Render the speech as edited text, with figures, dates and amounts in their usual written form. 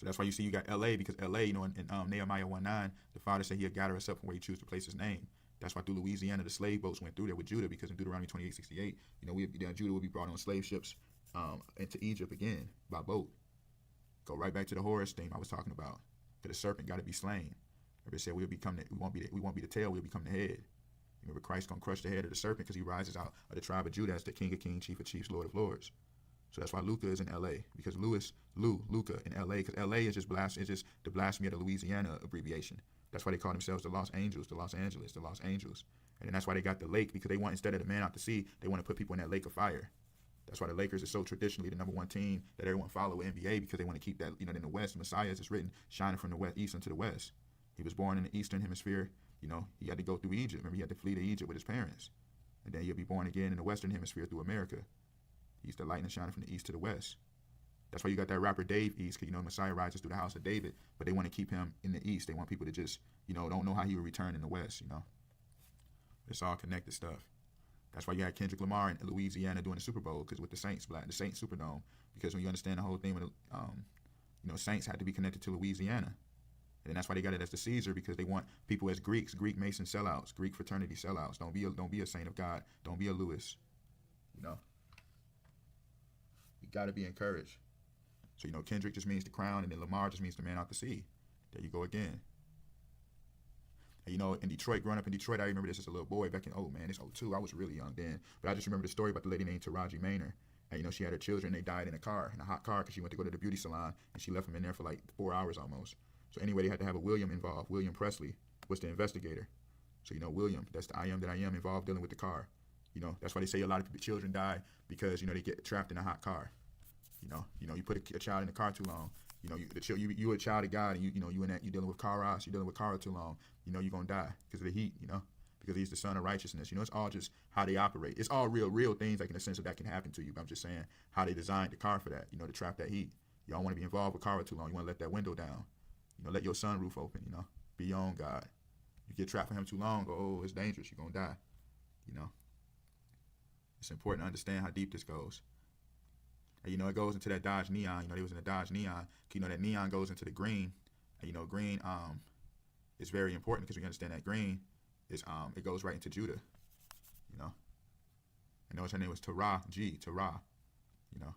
So that's why you see you got L.A. because L.A. You know in Nehemiah 1:9, the Father said He'll gather us up from where He chooses to place His name. That's why through Louisiana the slave boats went through there with Judah, because in Deuteronomy 28:68, you know, Judah would be brought on slave ships into Egypt again by boat. Go right back to the Horus theme I was talking about. That the serpent got to be slain. Everybody said we won't be the tail, we'll become the head. Remember, Christ's gonna crush the head of the serpent because He rises out of the tribe of Judah as the King of Kings, Chief of Chiefs, Lord of Lords. So that's why Luca is in L.A. because Luca in L.A. because L.A. is just the blasphemy of the Louisiana abbreviation. That's why they call themselves the Los Angeles, the Los Angeles, the Los Angeles. And then that's why they got the lake, because they want, instead of the man out to sea, they want to put people in that lake of fire. That's why the Lakers are so traditionally the number one team that everyone follow in NBA, because they want to keep that, you know, in the West, the Messiah is written, shining from the west, east into the West. He was born in the Eastern Hemisphere. You know, he had to go through Egypt. Remember, he had to flee to Egypt with his parents. And then he'll be born again in the Western Hemisphere through America. He's the lightning shining from the east to the west. That's why you got that rapper Dave East, because, you know, Messiah rises through the house of David, but they want to keep him in the east. They want people to just, you know, don't know how he will return in the west, you know. It's all connected stuff. That's why you had Kendrick Lamar in Louisiana doing the Super Bowl, because with the Saints Superdome, because when you understand the whole thing with the, you know, Saints had to be connected to Louisiana. And that's why they got it as the Caesar, because they want people as Greeks, Greek Mason sellouts, Greek fraternity sellouts. Don't be a saint of God. Don't be a Lewis. You know. You got to be encouraged. So, you know, Kendrick just means the crown, and then Lamar just means the man out to sea. There you go again. And, you know, in Detroit, growing up in Detroit, I remember this as a little boy back in, it's 02. I was really young then. But I just remember the story about the lady named Taraji Maynard. And, you know, she had her children. They died in a hot car, because she went to go to the beauty salon, and she left them in there for like 4 hours almost. So anyway, they had to have a William involved. William Presley was the investigator. So, you know, William, that's the I am that I am involved dealing with the car. You know, that's why they say a lot of children die because, you know, they get trapped in a hot car. You know, you put a child in the car too long. You know, you're a child of God, and you dealing with Kairos, you're dealing with Kara too long. You know, you're gonna die because of the heat. You know, because He's the Son of Righteousness. You know, it's all just how they operate. It's all real things, like in the sense that can happen to you. But I'm just saying how they designed the car for that. You know, to trap that heat. You don't want to be involved with Kara too long. You want to let that window down. You know, let your sunroof open. You know, be your own God. You get trapped for Him too long, it's dangerous. You're gonna die. You know, it's important to understand how deep this goes. And, you know, it goes into that Dodge Neon. You know, they was in the Dodge Neon. You know, that neon goes into the green. And, you know, green is very important, because we understand that green is it goes right into Judah. You know. And notice her name was Terah, Terah. You know.